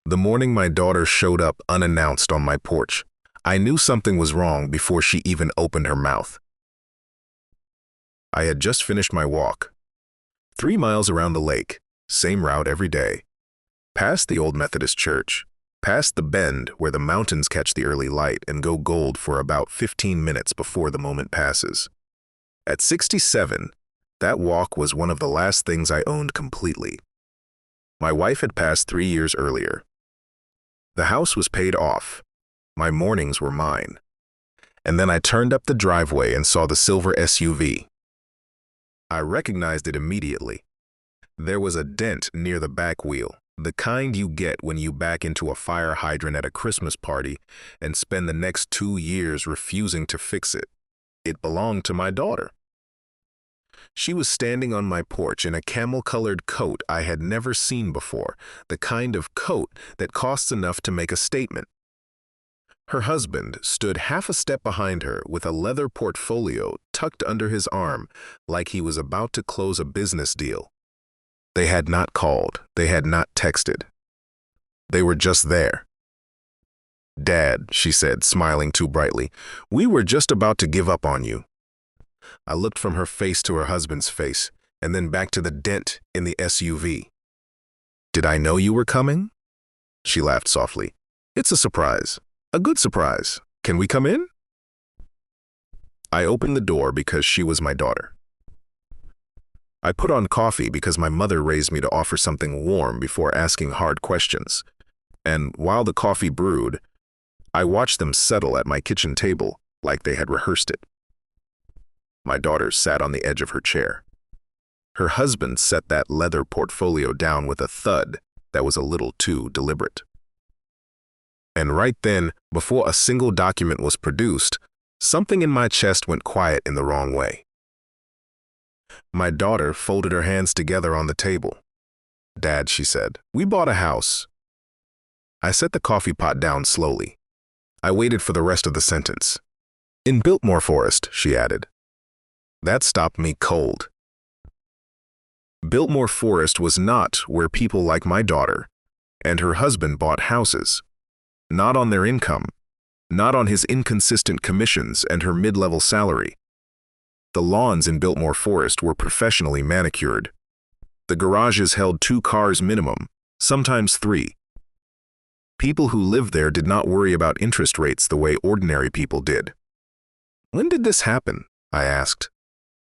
The morning my daughter showed up unannounced on my porch, I knew something was wrong before she even opened her mouth. I had just finished my walk. 3 miles around the lake, same route every day. Past the old Methodist church, past the bend where the mountains catch the early light and go gold for about 15 minutes before the moment passes. At 67, that walk was one of the last things I owned completely. My wife had passed 3 years earlier. The house was paid off. My mornings were mine. And then I turned up the driveway and saw the silver SUV. I recognized it immediately. There was a dent near the back wheel, the kind you get when you back into a fire hydrant at a Christmas party and spend the next 2 years refusing to fix it. It belonged to my daughter. She was standing on my porch in a camel-colored coat I had never seen before, the kind of coat that costs enough to make a statement. Her husband stood half a step behind her with a leather portfolio tucked under his arm like he was about to close a business deal. They had not called, they had not texted. They were just there. "Dad," she said, smiling too brightly, "we were just about to give up on you." I looked from her face to her husband's face, and then back to the dent in the SUV. "Did I know you were coming?" She laughed softly. "It's a surprise. A good surprise. Can we come in?" I opened the door because she was my daughter. I put on coffee because my mother raised me to offer something warm before asking hard questions. And while the coffee brewed, I watched them settle at my kitchen table like they had rehearsed it. My daughter sat on the edge of her chair. Her husband set that leather portfolio down with a thud that was a little too deliberate. And right then, before a single document was produced, something in my chest went quiet in the wrong way. My daughter folded her hands together on the table. "Dad," she said, "we bought a house." I set the coffee pot down slowly. I waited for the rest of the sentence. "In Biltmore Forest," she added. That stopped me cold. Biltmore Forest was not where people like my daughter and her husband bought houses. Not on their income, not on his inconsistent commissions and her mid-level salary. The lawns in Biltmore Forest were professionally manicured. The garages held 2 cars minimum, sometimes 3. People who lived there did not worry about interest rates the way ordinary people did. "When did this happen?" I asked.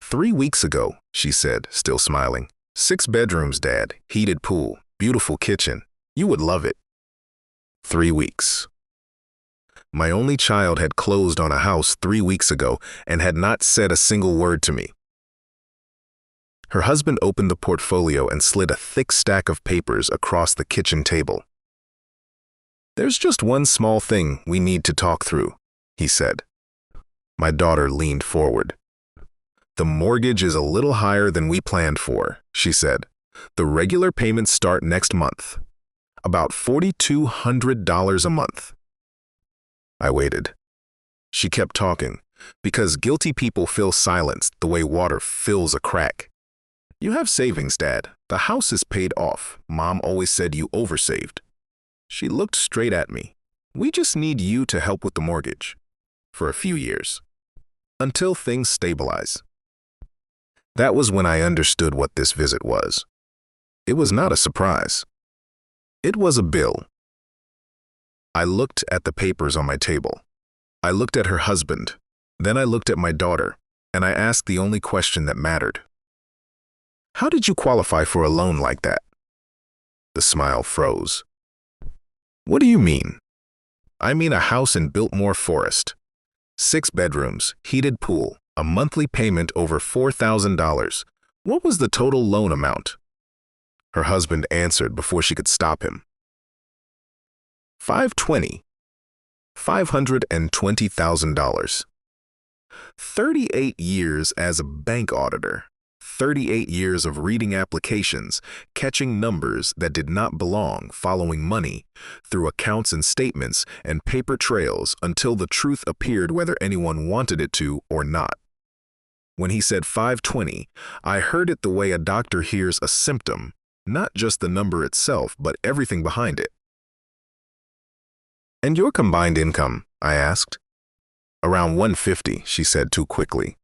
3 weeks ago," she said, still smiling. 6 bedrooms, Dad, heated pool, beautiful kitchen. You would love it." 3 weeks. My only child had closed on a house 3 weeks ago and had not said a single word to me. Her husband opened the portfolio and slid a thick stack of papers across the kitchen table. "There's just one small thing we need to talk through," he said. My daughter leaned forward. "The mortgage is a little higher than we planned for," she said. "The regular payments start next month. About $4,200 a month." I waited. She kept talking, because guilty people fill silence the way water fills a crack. "You have savings, Dad. The house is paid off. Mom always said you oversaved." She looked straight at me. "We just need you to help with the mortgage. For a few years. Until things stabilize." That was when I understood what this visit was. It was not a surprise. It was a bill. I looked at the papers on my table. I looked at her husband. Then I looked at my daughter, and I asked the only question that mattered. "How did you qualify for a loan like that?" The smile froze. "What do you mean?" "I mean a house in Biltmore Forest. 6 bedrooms, heated pool, a monthly payment over $4,000. What was the total loan amount?" Her husband answered before she could stop him. $520,000. 38 years as a bank auditor. 38 years of reading applications, catching numbers that did not belong, following money through accounts and statements and paper trails until the truth appeared whether anyone wanted it to or not. When he said 520, I heard it the way a doctor hears a symptom, not just the number itself, but everything behind it. "And your combined income?" I asked. "Around 150, she said too quickly.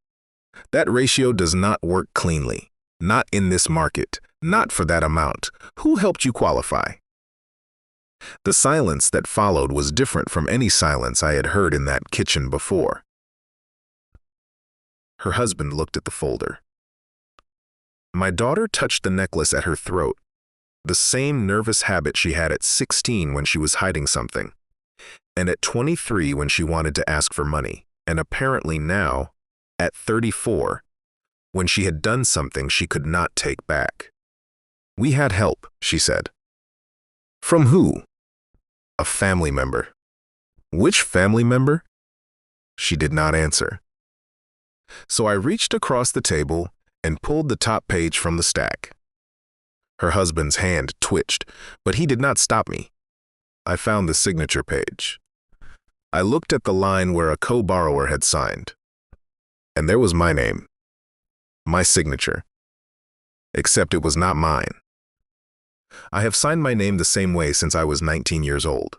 "That ratio does not work cleanly. Not in this market. Not for that amount. Who helped you qualify?" The silence that followed was different from any silence I had heard in that kitchen before. Her husband looked at the folder. My daughter touched the necklace at her throat, the same nervous habit she had at 16 when she was hiding something, and at 23 when she wanted to ask for money, and apparently now, at 34, when she had done something she could not take back. "We had help," she said. "From who?" "A family member." "Which family member?" She did not answer. So I reached across the table and pulled the top page from the stack. Her husband's hand twitched, but he did not stop me. I found the signature page. I looked at the line where a co-borrower had signed, and there was my name, my signature, except it was not mine. I have signed my name the same way since I was 19 years old.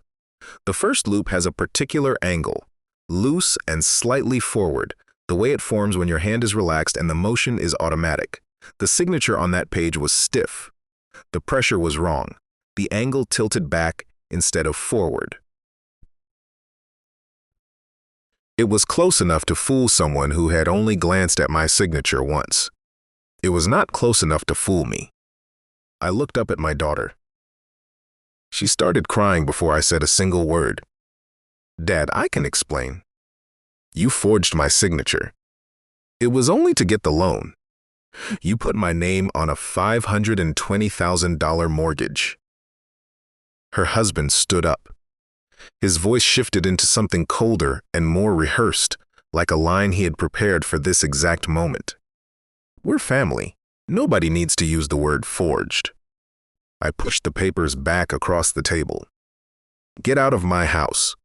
The first loop has a particular angle, loose and slightly forward, the way it forms when your hand is relaxed and the motion is automatic. The signature on that page was stiff. The pressure was wrong. The angle tilted back instead of forward. It was close enough to fool someone who had only glanced at my signature once. It was not close enough to fool me. I looked up at my daughter. She started crying before I said a single word. "Dad, I can explain. You forged my signature. It was only to get the loan. You put my name on a $520,000 mortgage." Her husband stood up. His voice shifted into something colder and more rehearsed, like a line he had prepared for this exact moment. "We're family. Nobody needs to use the word forged." I pushed the papers back across the table. "Get out of my house."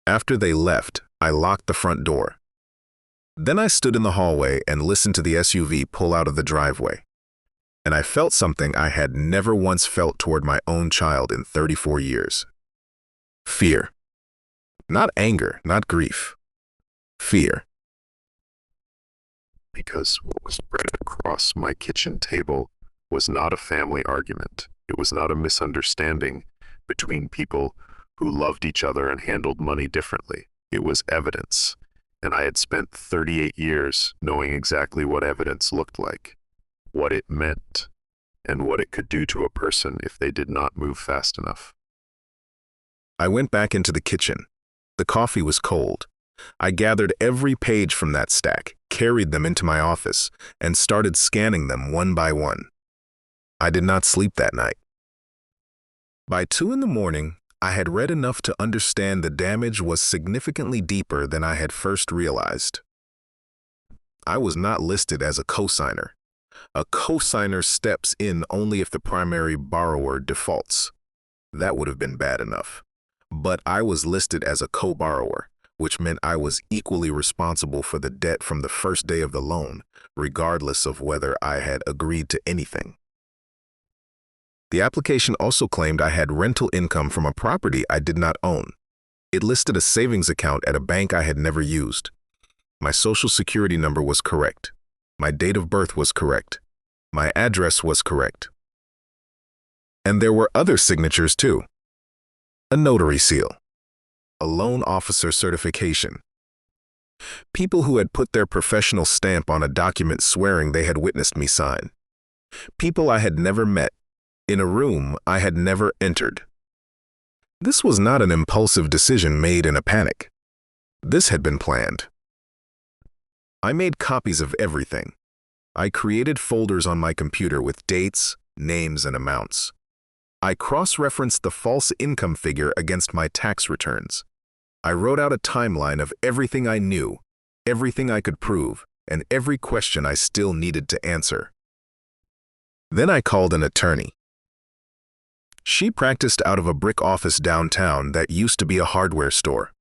After they left, I locked the front door. Then I stood in the hallway and listened to the SUV pull out of the driveway. And I felt something I had never once felt toward my own child in 34 years. Fear. Not anger, not grief. Fear. Because what was spread across my kitchen table was not a family argument. It was not a misunderstanding between people who loved each other and handled money differently. It was evidence, and I had spent 38 years knowing exactly what evidence looked like, what it meant, and what it could do to a person if they did not move fast enough. I went back into the kitchen. The coffee was cold. I gathered every page from that stack, carried them into my office, and started scanning them one by one. I did not sleep that night. By 2 in the morning, I had read enough to understand the damage was significantly deeper than I had first realized. I was not listed as a cosigner. A cosigner steps in only if the primary borrower defaults. That would have been bad enough. But I was listed as a co-borrower, which meant I was equally responsible for the debt from the first day of the loan, regardless of whether I had agreed to anything. The application also claimed I had rental income from a property I did not own. It listed a savings account at a bank I had never used. My social security number was correct. My date of birth was correct. My address was correct. And there were other signatures too. A notary seal. A loan officer certification. People who had put their professional stamp on a document swearing they had witnessed me sign. People I had never met. In a room I had never entered. This was not an impulsive decision made in a panic. This had been planned. I made copies of everything. I created folders on my computer with dates, names, and amounts. I cross-referenced the false income figure against my tax returns. I wrote out a timeline of everything I knew, everything I could prove, and every question I still needed to answer. Then I called an attorney. She practiced out of a brick office downtown that used to be a hardware store.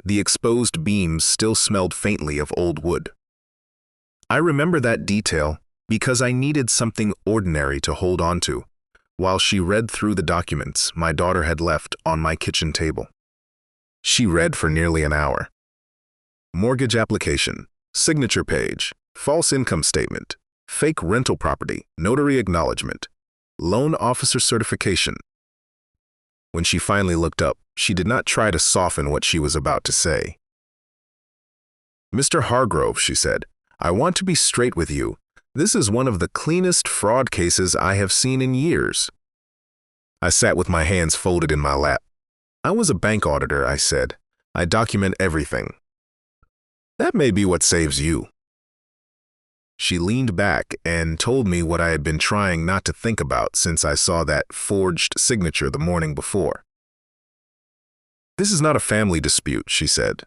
The exposed beams still smelled faintly of old wood. I remember that detail because I needed something ordinary to hold on to, While she read through the documents my daughter had left on my kitchen table. She read for nearly an hour. Mortgage application, signature page, false income statement, fake rental property, notary acknowledgement, loan officer certification. When she finally looked up, she did not try to soften what she was about to say. "Mr. Hargrove," she said, "I want to be straight with you. This is one of the cleanest fraud cases I have seen in years." I sat with my hands folded in my lap. "I was a bank auditor," I said. "I document everything." "That may be what saves you." She leaned back and told me what I had been trying not to think about since I saw that forged signature the morning before. "This is not a family dispute," she said.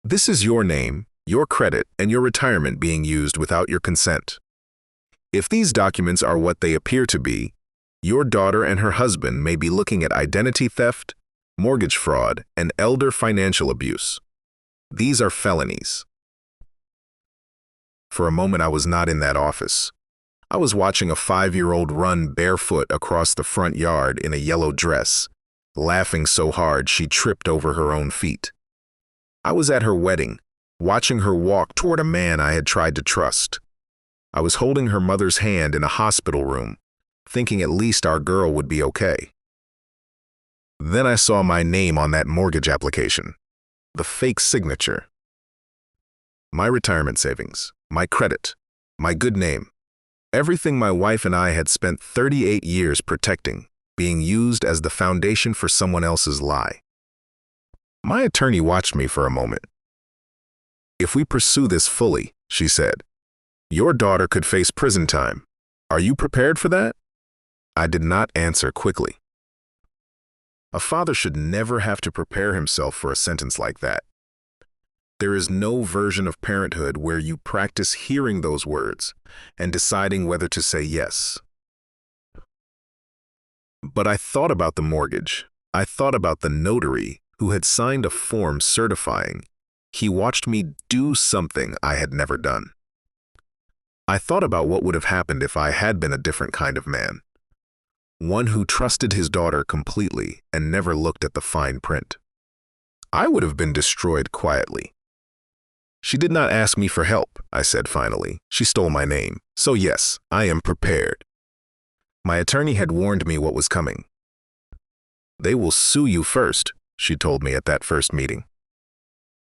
"This is your name, your credit, and your retirement being used without your consent. If these documents are what they appear to be, your daughter and her husband may be looking at identity theft, mortgage fraud, and elder financial abuse. These are felonies." For a moment, I was not in that office. I was watching a 5-year-old run barefoot across the front yard in a yellow dress, laughing so hard she tripped over her own feet. I was at her wedding, watching her walk toward a man I had tried to trust. I was holding her mother's hand in a hospital room, thinking at least our girl would be okay. Then I saw my name on that mortgage application, the fake signature. My retirement savings, my credit, my good name, everything my wife and I had spent 38 years protecting, being used as the foundation for someone else's lie. My attorney watched me for a moment. "If we pursue this fully," she said, "your daughter could face prison time. Are you prepared for that?" I did not answer quickly. A father should never have to prepare himself for a sentence like that. There is no version of parenthood where you practice hearing those words and deciding whether to say yes. But I thought about the mortgage. I thought about the notary who had signed a form certifying he watched me do something I had never done. I thought about what would have happened if I had been a different kind of man, one who trusted his daughter completely and never looked at the fine print. I would have been destroyed quietly. "She did not ask me for help," I said finally. "She stole my name. So yes, I am prepared." My attorney had warned me what was coming. "They will sue you first," she told me at that first meeting.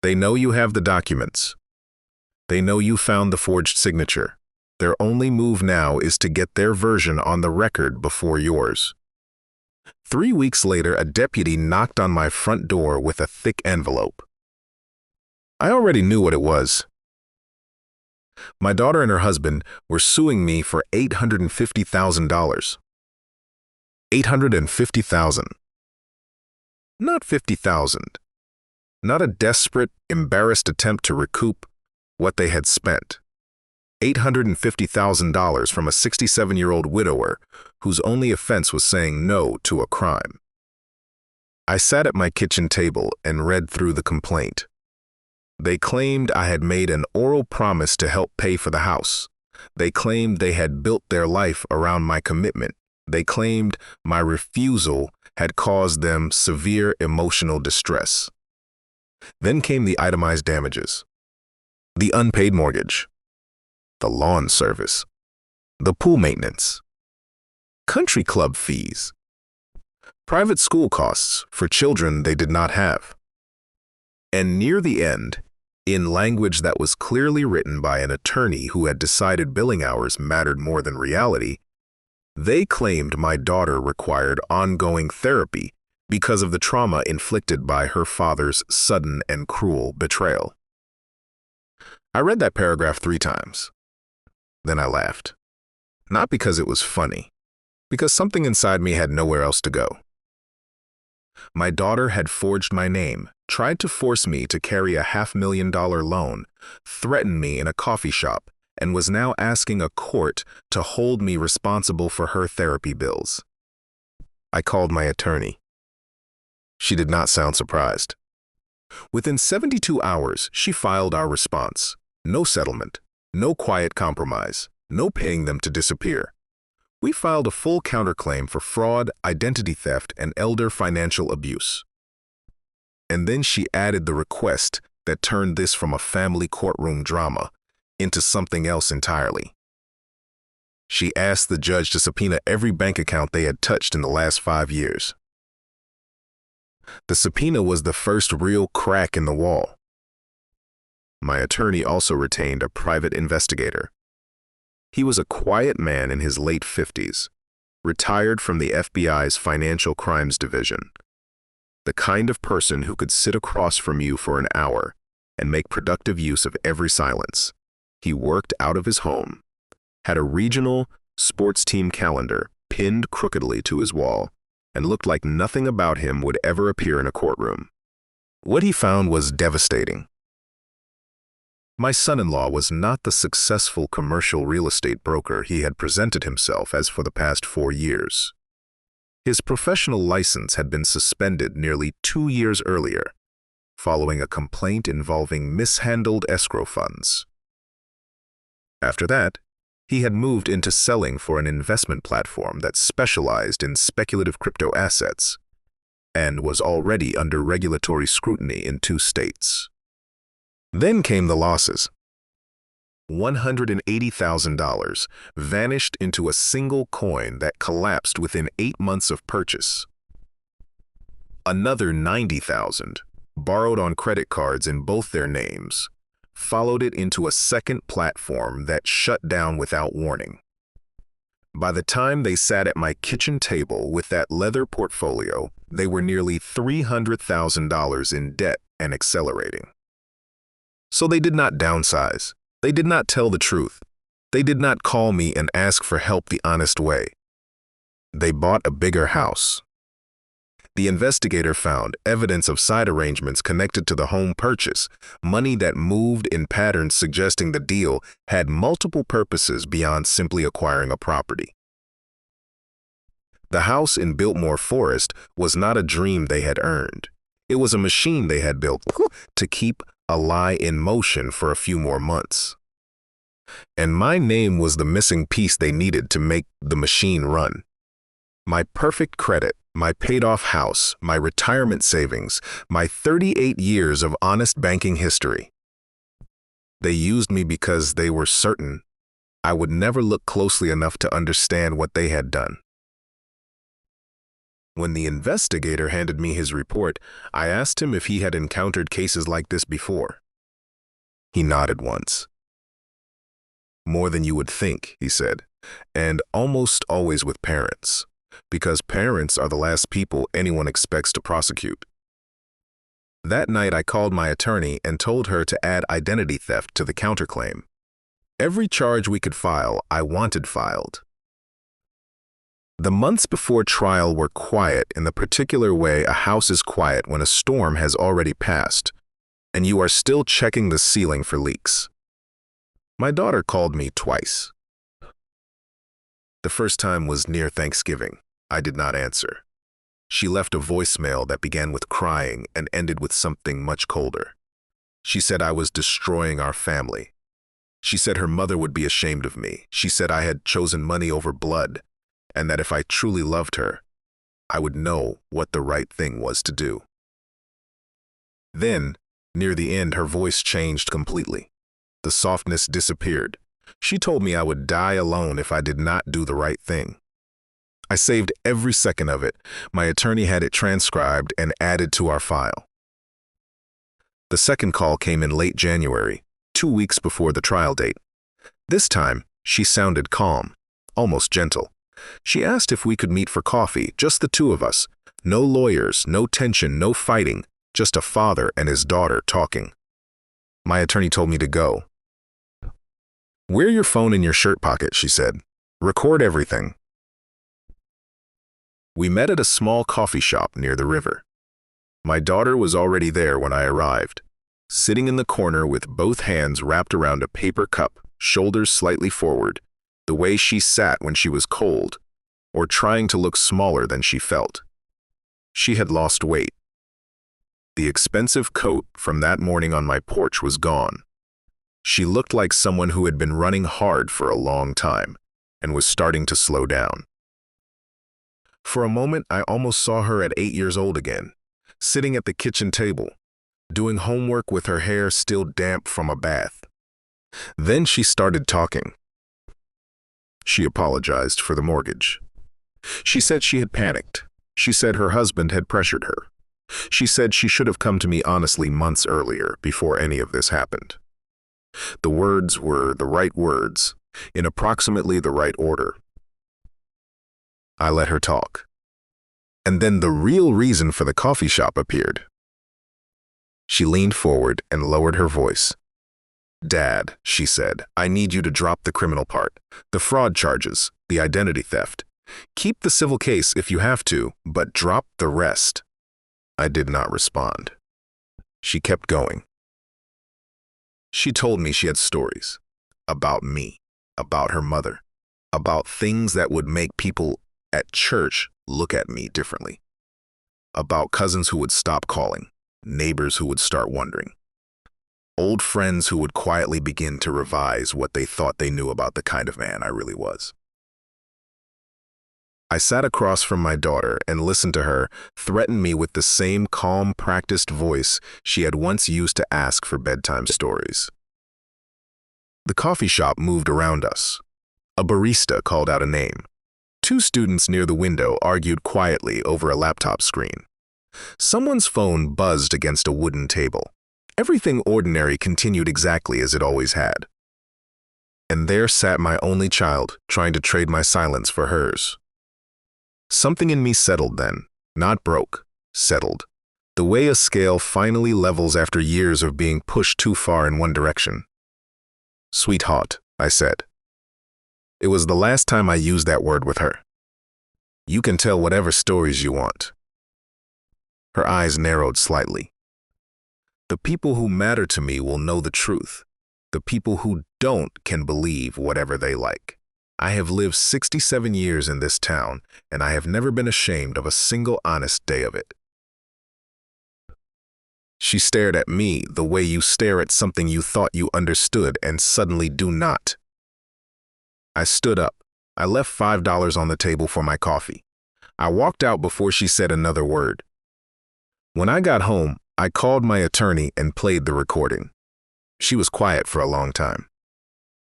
"They know you have the documents. They know you found the forged signature. Their only move now is to get their version on the record before yours." 3 weeks later, a deputy knocked on my front door with a thick envelope. I already knew what it was. My daughter and her husband were suing me for $850,000. $850,000. Not $50,000. Not a desperate, embarrassed attempt to recoup what they had spent. $850,000 from a 67-year-old widower whose only offense was saying no to a crime. I sat at my kitchen table and read through the complaint. They claimed I had made an oral promise to help pay for the house. They claimed they had built their life around my commitment. They claimed my refusal had caused them severe emotional distress. Then came the itemized damages, the unpaid mortgage, the lawn service, the pool maintenance, country club fees, private school costs for children they did not have. And near the end, in language that was clearly written by an attorney who had decided billing hours mattered more than reality, they claimed my daughter required ongoing therapy because of the trauma inflicted by her father's sudden and cruel betrayal. I read that paragraph 3 times. Then I laughed. Not because it was funny, because something inside me had nowhere else to go. My daughter had forged my name, tried to force me to carry a $500,000 loan, threatened me in a coffee shop, and was now asking a court to hold me responsible for her therapy bills. I called my attorney. She did not sound surprised. Within 72 hours, she filed our response. No settlement, no quiet compromise, no paying them to disappear. We filed a full counterclaim for fraud, identity theft, and elder financial abuse. And then she added the request that turned this from a family courtroom drama into something else entirely. She asked the judge to subpoena every bank account they had touched in the last 5 years. The subpoena was the first real crack in the wall. My attorney also retained a private investigator. He was a quiet man in his late 50s, retired from the FBI's Financial Crimes Division. The kind of person who could sit across from you for an hour and make productive use of every silence. He worked out of his home, had a regional sports team calendar pinned crookedly to his wall, and looked like nothing about him would ever appear in a courtroom. What he found was devastating. My son-in-law was not the successful commercial real estate broker he had presented himself as for the past 4 years. His professional license had been suspended nearly 2 years earlier, following a complaint involving mishandled escrow funds. After that, he had moved into selling for an investment platform that specialized in speculative crypto assets and was already under regulatory scrutiny in 2 states. Then came the losses. $180,000 vanished into a single coin that collapsed within 8 months of purchase. Another $90,000, borrowed on credit cards in both their names, followed it into a second platform that shut down without warning. By the time they sat at my kitchen table with that leather portfolio, they were nearly $300,000 in debt and accelerating. So they did not downsize. They did not tell the truth. They did not call me and ask for help the honest way. They bought a bigger house. The investigator found evidence of side arrangements connected to the home purchase, money that moved in patterns suggesting the deal had multiple purposes beyond simply acquiring a property. The house in Biltmore Forest was not a dream they had earned. It was a machine they had built to keep a lie in motion for a few more months. And my name was the missing piece they needed to make the machine run. My perfect credit, my paid-off house, my retirement savings, my 38 years of honest banking history. They used me because they were certain I would never look closely enough to understand what they had done. When the investigator handed me his report, I asked him if he had encountered cases like this before. He nodded once. More than you would think, he said, and almost always with parents, because parents are the last people anyone expects to prosecute. That night I called my attorney and told her to add identity theft to the counterclaim. Every charge we could file, I wanted filed. The months before trial were quiet in the particular way a house is quiet when a storm has already passed, and you are still checking the ceiling for leaks. My daughter called me twice. The first time was near Thanksgiving. I did not answer. She left a voicemail that began with crying and ended with something much colder. She said I was destroying our family. She said her mother would be ashamed of me. She said I had chosen money over blood, and that if I truly loved her, I would know what the right thing was to do. Then, near the end, her voice changed completely. The softness disappeared. She told me I would die alone if I did not do the right thing. I saved every second of it. My attorney had it transcribed and added to our file. The second call came in late January, 2 weeks before the trial date. This time, she sounded calm, almost gentle. She asked if we could meet for coffee, just the 2 of us. No lawyers, no tension, no fighting, just a father and his daughter talking. My attorney told me to go. Wear your phone in your shirt pocket, she said. Record everything. We met at a small coffee shop near the river. My daughter was already there when I arrived, sitting in the corner with both hands wrapped around a paper cup, shoulders slightly forward, the way she sat when she was cold, or trying to look smaller than she felt. She had lost weight. The expensive coat from that morning on my porch was gone. She looked like someone who had been running hard for a long time, and was starting to slow down. For a moment, I almost saw her at 8 years old again, sitting at the kitchen table, doing homework with her hair still damp from a bath. Then she started talking. She apologized for the mortgage. She said she had panicked. She said her husband had pressured her. She said she should have come to me honestly months earlier, before any of this happened. The words were the right words, in approximately the right order. I let her talk. And then the real reason for the coffee shop appeared. She leaned forward and lowered her voice. "Dad," she said, "I need you to drop the criminal part, the fraud charges, the identity theft. Keep the civil case if you have to, but drop the rest." I did not respond. She kept going. She told me she had stories about me, about her mother, about things that would make people at church look at me differently, about cousins who would stop calling, neighbors who would start wondering, old friends who would quietly begin to revise what they thought they knew about the kind of man I really was. I sat across from my daughter and listened to her threaten me with the same calm, practiced voice she had once used to ask for bedtime stories. The coffee shop moved around us. A barista called out a name. 2 students near the window argued quietly over a laptop screen. Someone's phone buzzed against a wooden table. Everything ordinary continued exactly as it always had. And there sat my only child, trying to trade my silence for hers. Something in me settled then, not broke, settled. The way a scale finally levels after years of being pushed too far in one direction. "Sweetheart," I said. It was the last time I used that word with her. "You can tell whatever stories you want." Her eyes narrowed slightly. "The people who matter to me will know the truth. The people who don't can believe whatever they like. I have lived 67 years in this town, and I have never been ashamed of a single honest day of it." She stared at me the way you stare at something you thought you understood and suddenly do not. I stood up. I left $5 on the table for my coffee. I walked out before she said another word. When I got home, I called my attorney and played the recording. She was quiet for a long time.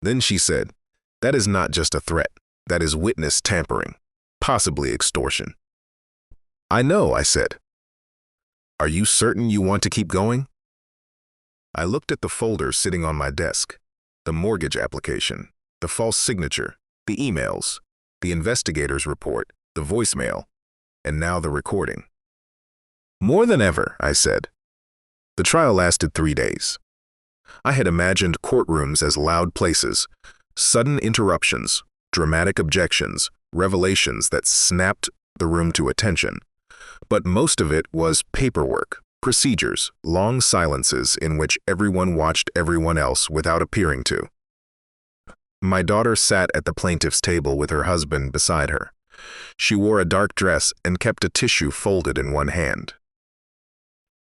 Then she said, "That is not just a threat. That is witness tampering, possibly extortion." "I know," I said. "Are you certain you want to keep going?" I looked at the folder sitting on my desk, the mortgage application, the false signature, the emails, the investigator's report, the voicemail, and now the recording. "More than ever," I said. The trial lasted 3 days. I had imagined courtrooms as loud places, sudden interruptions, dramatic objections, revelations that snapped the room to attention. But most of it was paperwork, procedures, long silences in which everyone watched everyone else without appearing to. My daughter sat at the plaintiff's table with her husband beside her. She wore a dark dress and kept a tissue folded in one hand.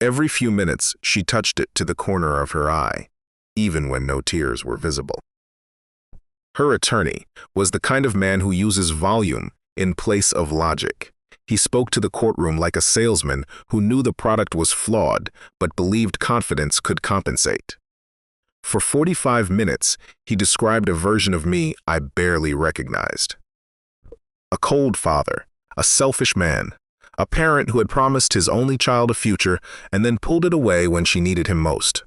Every few minutes, she touched it to the corner of her eye, even when no tears were visible. Her attorney was the kind of man who uses volume in place of logic. He spoke to the courtroom like a salesman who knew the product was flawed but believed confidence could compensate. For 45 minutes, he described a version of me I barely recognized. A cold father, a selfish man, a parent who had promised his only child a future and then pulled it away when she needed him most.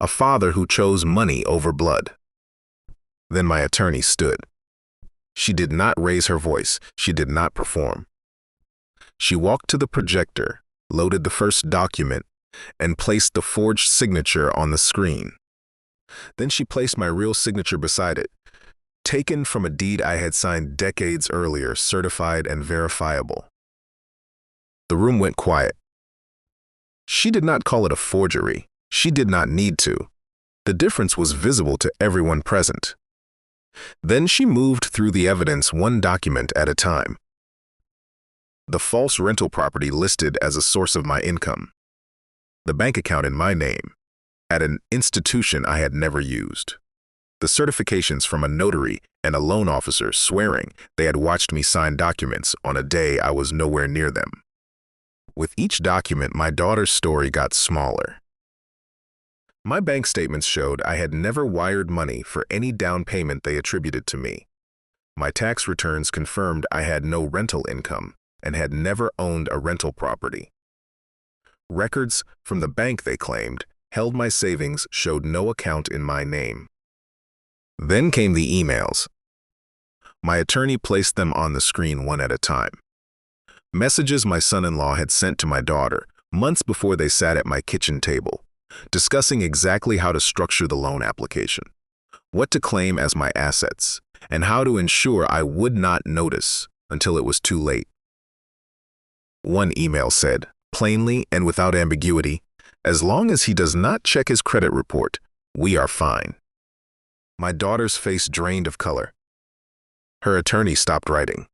A father who chose money over blood. Then my attorney stood. She did not raise her voice. She did not perform. She walked to the projector, loaded the first document, and placed the forged signature on the screen. Then she placed my real signature beside it, taken from a deed I had signed decades earlier, certified and verifiable. The room went quiet. She did not call it a forgery. She did not need to. The difference was visible to everyone present. Then she moved through the evidence one document at a time. The false rental property listed as a source of my income. The bank account in my name, at an institution I had never used. the certifications from a notary and a loan officer swearing they had watched me sign documents on a day I was nowhere near them. With each document, my daughter's story got smaller. My bank statements showed I had never wired money for any down payment they attributed to me. My tax returns confirmed I had no rental income and had never owned a rental property. Records from the bank they claimed held my savings showed no account in my name. Then came the emails. My attorney placed them on the screen one at a time. Messages my son-in-law had sent to my daughter months before they sat at my kitchen table, discussing exactly how to structure the loan application, what to claim as my assets, and how to ensure I would not notice until it was too late. One email said, plainly and without ambiguity, "As long as he does not check his credit report, we are fine." My daughter's face drained of color. Her attorney stopped writing.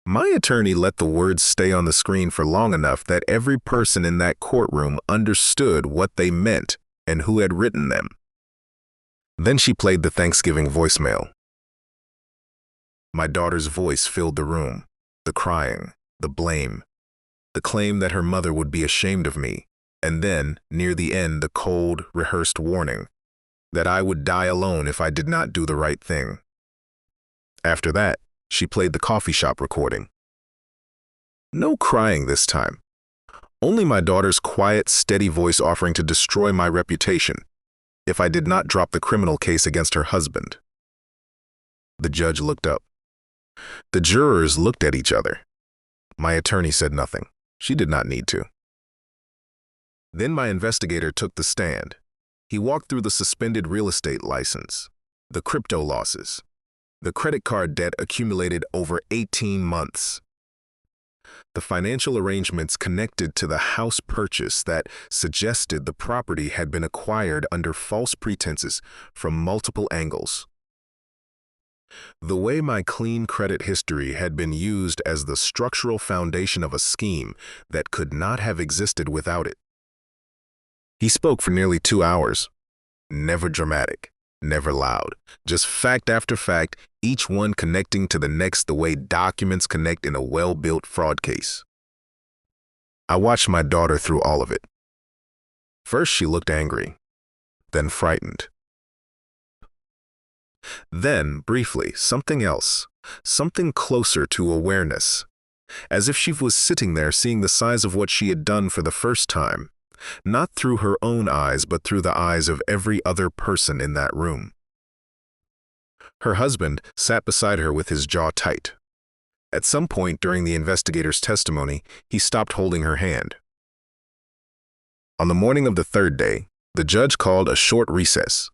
My attorney let the words stay on the screen for long enough that every person in that courtroom understood what they meant and who had written them. Then she played the Thanksgiving voicemail. My daughter's voice filled the room, the crying, the blame, the claim that her mother would be ashamed of me, and then, near the end, the cold, rehearsed warning that I would die alone if I did not do the right thing. After that, she played the coffee shop recording. No crying this time. Only my daughter's quiet, steady voice offering to destroy my reputation if I did not drop the criminal case against her husband. The judge looked up. The jurors looked at each other. My attorney said nothing. She did not need to. Then my investigator took the stand. He walked through the suspended real estate license, the crypto losses, the credit card debt accumulated over 18 months, the financial arrangements connected to the house purchase that suggested the property had been acquired under false pretenses from multiple angles, the way my clean credit history had been used as the structural foundation of a scheme that could not have existed without it. He spoke for nearly 2 hours. Never dramatic, never loud, just fact after fact, each one connecting to the next the way documents connect in a well-built fraud case. I watched my daughter through all of it. First, she looked angry, then frightened. Then, briefly, something else, something closer to awareness, as if she was sitting there seeing the size of what she had done for the first time, not through her own eyes, but through the eyes of every other person in that room. Her husband sat beside her with his jaw tight. At some point during the investigator's testimony, he stopped holding her hand. On the morning of the third day, the judge called a short recess.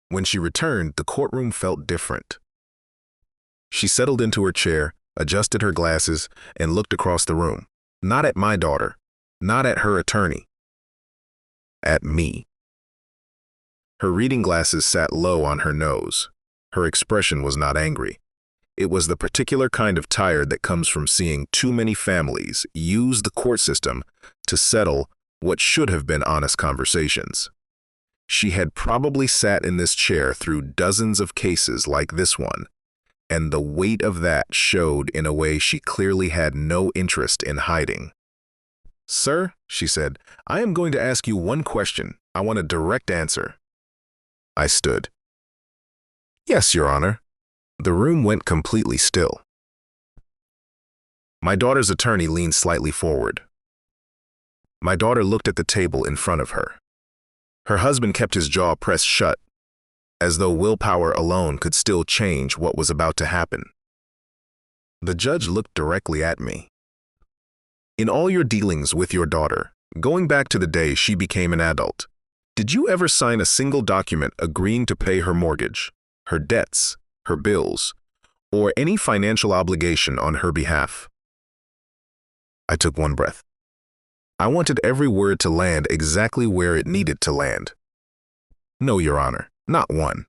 When she returned, the courtroom felt different. She settled into her chair, adjusted her glasses, and looked across the room, not at my daughter, not at her attorney, at me. Her reading glasses sat low on her nose. Her expression was not angry. It was the particular kind of tired that comes from seeing too many families use the court system to settle what should have been honest conversations. She had probably sat in this chair through dozens of cases like this one, and the weight of that showed in a way she clearly had no interest in hiding. "Sir," she said, "I am going to ask you one question. I want a direct answer." I stood. "Yes, Your Honor." The room went completely still. My daughter's attorney leaned slightly forward. My daughter looked at the table in front of her. Her husband kept his jaw pressed shut, as though willpower alone could still change what was about to happen. The judge looked directly at me. "In all your dealings with your daughter, going back to the day she became an adult, did you ever sign a single document agreeing to pay her mortgage, her debts, her bills, or any financial obligation on her behalf?" I took one breath. I wanted every word to land exactly where it needed to land. "No, Your Honor, not one."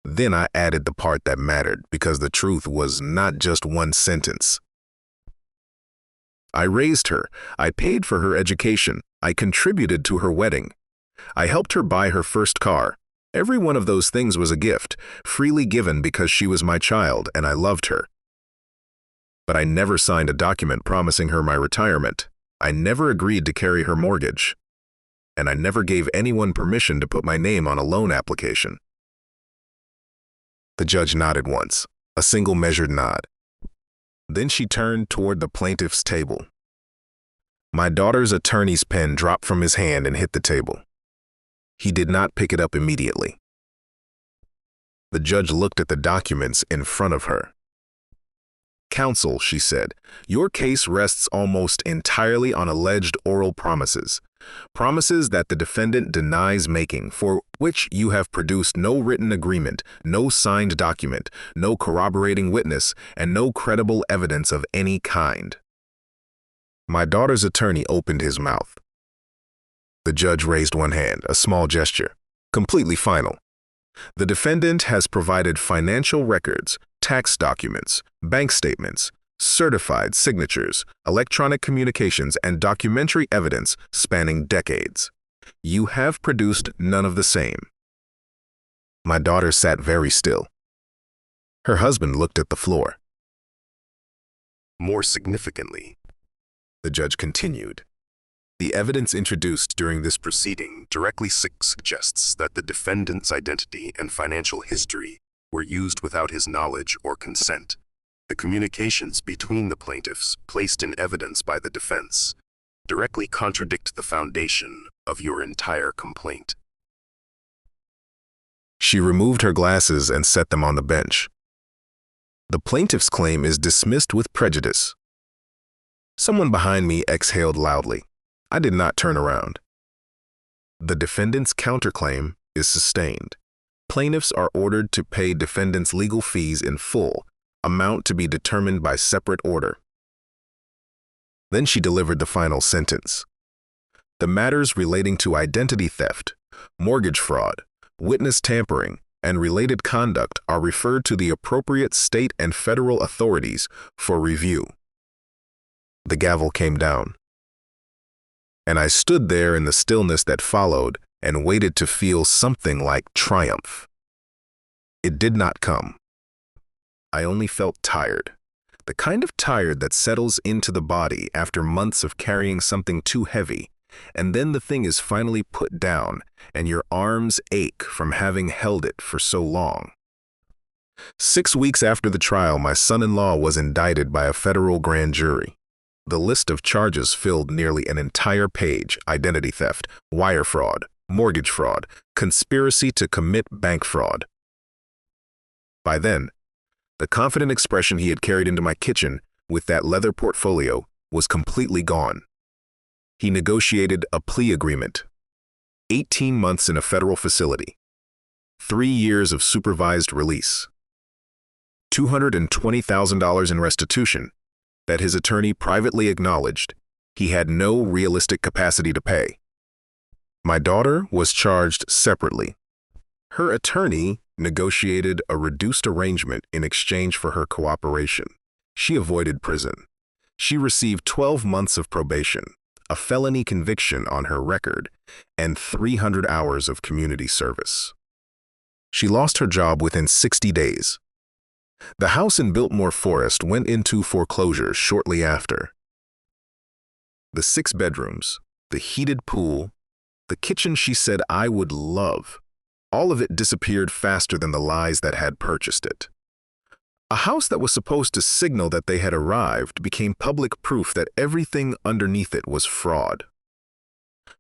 Then I added the part that mattered, because the truth was not just one sentence. "I raised her. I paid for her education. I contributed to her wedding. I helped her buy her first car. Every one of those things was a gift, freely given because she was my child and I loved her. But I never signed a document promising her my retirement. I never agreed to carry her mortgage. And I never gave anyone permission to put my name on a loan application. The judge nodded once, a single measured nod. Then she turned toward the plaintiff's table. My daughter's attorney's pen dropped from his hand and hit the table. He did not pick it up immediately. The judge looked at the documents in front of her. "Counsel," she said, "your case rests almost entirely on alleged oral promises. Promises that the defendant denies making, for which you have produced no written agreement, no signed document, no corroborating witness, and no credible evidence of any kind." My daughter's attorney opened his mouth. The judge raised one hand, a small gesture, completely final. "The defendant has provided financial records, tax documents, bank statements, certified signatures, electronic communications, and documentary evidence spanning decades. You have produced none of the same." My daughter sat very still. Her husband looked at the floor. "More significantly," the judge continued, "the evidence introduced during this proceeding directly suggests that the defendant's identity and financial history were used without his knowledge or consent. The communications between the plaintiffs, placed in evidence by the defense, directly contradict the foundation of your entire complaint." She removed her glasses and set them on the bench. "The plaintiff's claim is dismissed with prejudice." Someone behind me exhaled loudly. I did not turn around. "The defendant's counterclaim is sustained. Plaintiffs are ordered to pay defendant's legal fees in full, amount to be determined by separate order." Then she delivered the final sentence. "The matters relating to identity theft, mortgage fraud, witness tampering, and related conduct are referred to the appropriate state and federal authorities for review." The gavel came down, and I stood there in the stillness that followed and waited to feel something like triumph. It did not come. I only felt tired, the kind of tired that settles into the body after months of carrying something too heavy, and then the thing is finally put down and your arms ache from having held it for so long. 6 weeks after the trial, my son-in-law was indicted by a federal grand jury. The list of charges filled nearly an entire page: identity theft, wire fraud, mortgage fraud, conspiracy to commit bank fraud. By then, the confident expression he had carried into my kitchen with that leather portfolio was completely gone. He negotiated a plea agreement. 18 months in a federal facility. 3 years of supervised release. $220,000 in restitution that his attorney privately acknowledged he had no realistic capacity to pay. My daughter was charged separately. Her attorney negotiated a reduced arrangement in exchange for her cooperation. She avoided prison. She received 12 months of probation, a felony conviction on her record, and 300 hours of community service. She lost her job within 60 days. The house in Biltmore Forest went into foreclosure shortly after. The 6 bedrooms, the heated pool, the kitchen she said I would love, all of it disappeared faster than the lies that had purchased it. A house that was supposed to signal that they had arrived became public proof that everything underneath it was fraud.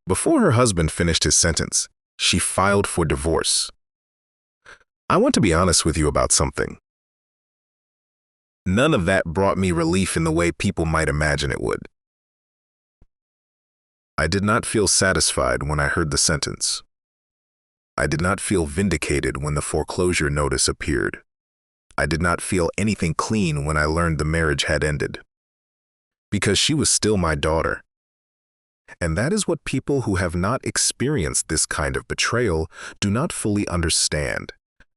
Before her husband finished his sentence, she filed for divorce. I want to be honest with you about something. None of that brought me relief in the way people might imagine it would. I did not feel satisfied when I heard the sentence. I did not feel vindicated when the foreclosure notice appeared. I did not feel anything clean when I learned the marriage had ended. Because she was still my daughter. And that is what people who have not experienced this kind of betrayal do not fully understand.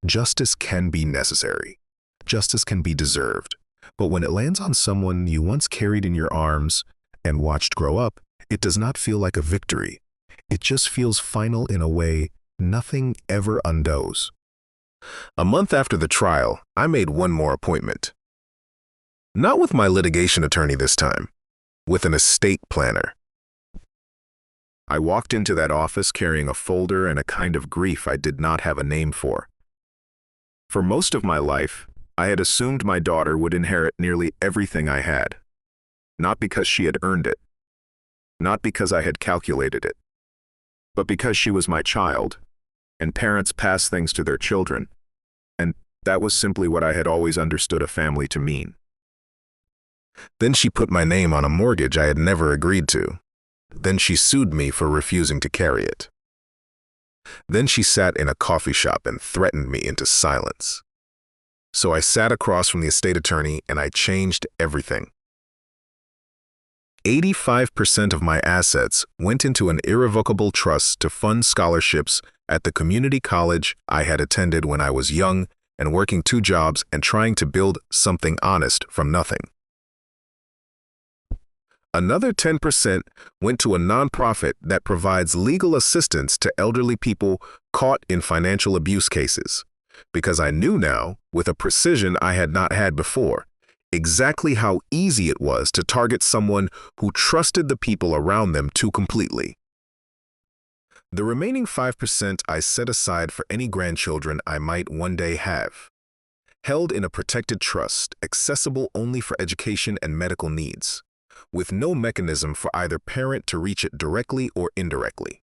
Justice can be necessary. Justice can be deserved. But when it lands on someone you once carried in your arms and watched grow up, it does not feel like a victory. It just feels final in a way nothing ever undoes. A month after the trial, I made one more appointment. Not with my litigation attorney this time, with an estate planner. I walked into that office carrying a folder and a kind of grief I did not have a name for. For most of my life, I had assumed my daughter would inherit nearly everything I had. Not because she had earned it, not because I had calculated it, but because she was my child, and parents pass things to their children, and that was simply what I had always understood a family to mean. Then she put my name on a mortgage I had never agreed to. Then she sued me for refusing to carry it. Then she sat in a coffee shop and threatened me into silence. So I sat across from the estate attorney and I changed everything. 85% of my assets went into an irrevocable trust to fund scholarships at the community college I had attended when I was young and working 2 jobs and trying to build something honest from nothing. Another 10% went to a nonprofit that provides legal assistance to elderly people caught in financial abuse cases, because I knew now, with a precision I had not had before, exactly how easy it was to target someone who trusted the people around them too completely. The remaining 5% I set aside for any grandchildren I might one day have, held in a protected trust accessible only for education and medical needs, with no mechanism for either parent to reach it directly or indirectly.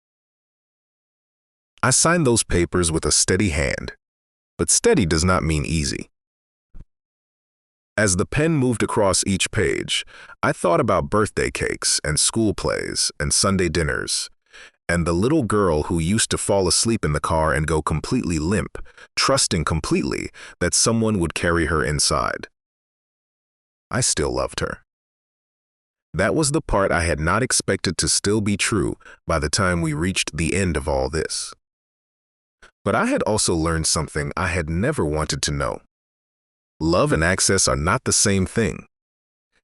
I signed those papers with a steady hand, but steady does not mean easy. As the pen moved across each page, I thought about birthday cakes and school plays and Sunday dinners, and the little girl who used to fall asleep in the car and go completely limp, trusting completely that someone would carry her inside. I still loved her. That was the part I had not expected to still be true by the time we reached the end of all this. But I had also learned something I had never wanted to know. Love and access are not the same thing,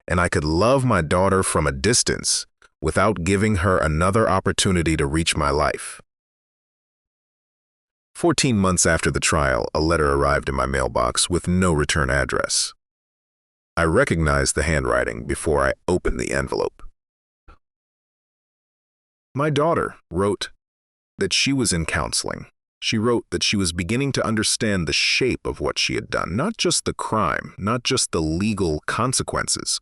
and I could love my daughter from a distance without giving her another opportunity to reach my life. 14 months after the trial, a letter arrived in my mailbox with no return address. I recognized the handwriting before I opened the envelope. My daughter wrote that she was in counseling. She wrote that she was beginning to understand the shape of what she had done, not just the crime, not just the legal consequences,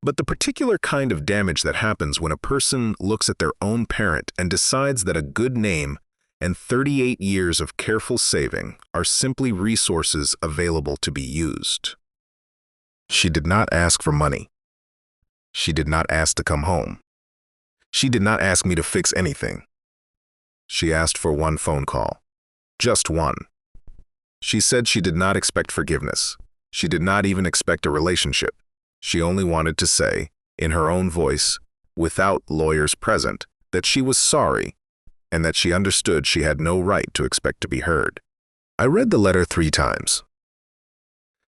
but the particular kind of damage that happens when a person looks at their own parent and decides that a good name and 38 years of careful saving are simply resources available to be used. She did not ask for money. She did not ask to come home. She did not ask me to fix anything. She asked for one phone call. Just one. She said she did not expect forgiveness. She did not even expect a relationship. She only wanted to say, in her own voice, without lawyers present, that she was sorry and that she understood she had no right to expect to be heard. I read the letter 3 times.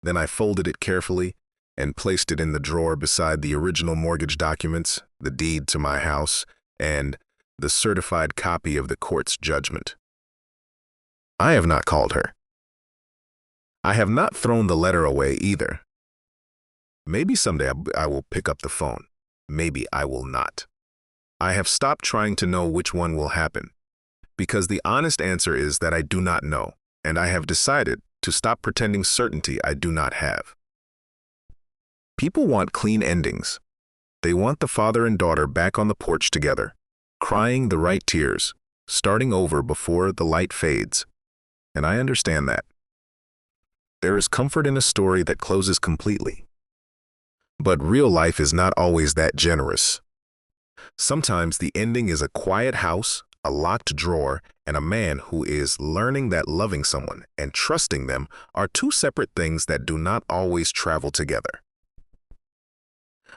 Then I folded it carefully and placed it in the drawer beside the original mortgage documents, the deed to my house, and the certified copy of the court's judgment. I have not called her. I have not thrown the letter away either. Maybe someday I will pick up the phone. Maybe I will not. I have stopped trying to know which one will happen, because the honest answer is that I do not know, and I have decided to stop pretending certainty I do not have. People want clean endings. They want the father and daughter back on the porch together, crying the right tears, starting over before the light fades. And I understand that. There is comfort in a story that closes completely. But real life is not always that generous. Sometimes the ending is a quiet house, a locked drawer, and a man who is learning that loving someone and trusting them are 2 separate things that do not always travel together.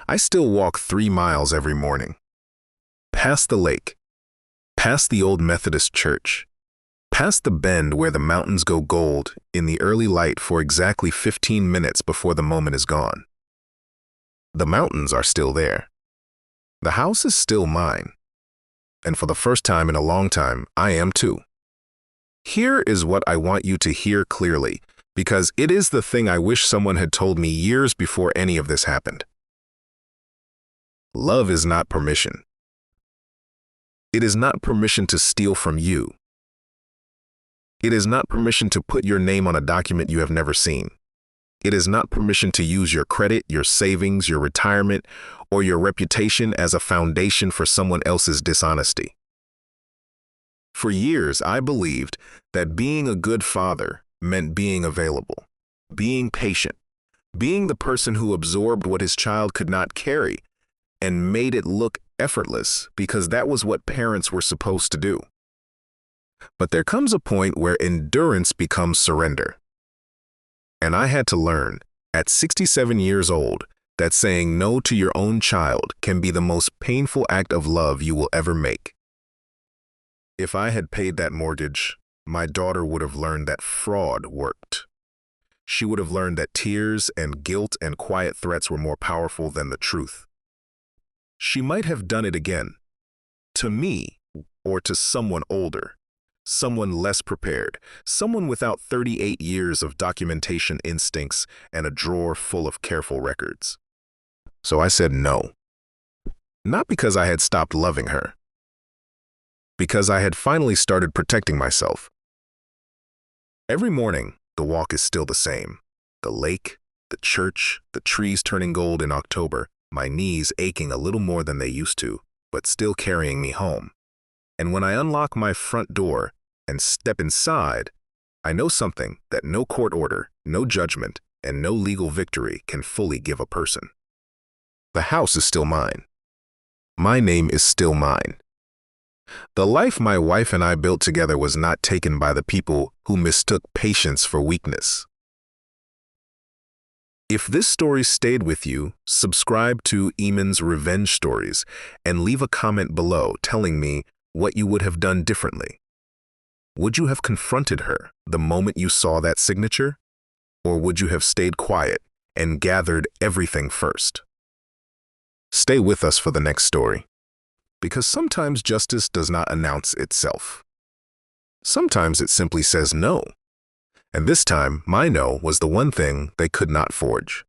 I still walk 3 miles every morning. Past the lake, past the old Methodist church, past the bend where the mountains go gold in the early light for exactly 15 minutes before the moment is gone. The mountains are still there. The house is still mine. and for the first time in a long time, I am too. Here is what I want you to hear clearly, because it is the thing I wish someone had told me years before any of this happened. Love is not permission. It is not permission to steal from you. It is not permission to put your name on a document you have never seen. It is not permission to use your credit, your savings, your retirement, or your reputation as a foundation for someone else's dishonesty. For years, I believed that being a good father meant being available, being patient, being the person who absorbed what his child could not carry and made it look effortless because that was what parents were supposed to do. But there comes a point where endurance becomes surrender. And I had to learn, at 67 years old, that saying no to your own child can be the most painful act of love you will ever make. If I had paid that mortgage, my daughter would have learned that fraud worked. She would have learned that tears and guilt and quiet threats were more powerful than the truth. She might have done it again, to me or to someone older, someone less prepared, someone without 38 years of documentation instincts and a drawer full of careful records. So I said no. Not because I had stopped loving her, because I had finally started protecting myself. Every morning, the walk is still the same. The lake, the church, the trees turning gold in October, my knees aching a little more than they used to, but still carrying me home. And when I unlock my front door and step inside, I know something that no court order, no judgment, and no legal victory can fully give a person. The house is still mine. My name is still mine. The life my wife and I built together was not taken by the people who mistook patience for weakness. If this story stayed with you, subscribe to Eamon's Revenge Stories and leave a comment below telling me what you would have done differently. Would you have confronted her the moment you saw that signature? Or would you have stayed quiet and gathered everything first? Stay with us for the next story, because sometimes justice does not announce itself. Sometimes it simply says no. And this time, my no was the one thing they could not forge.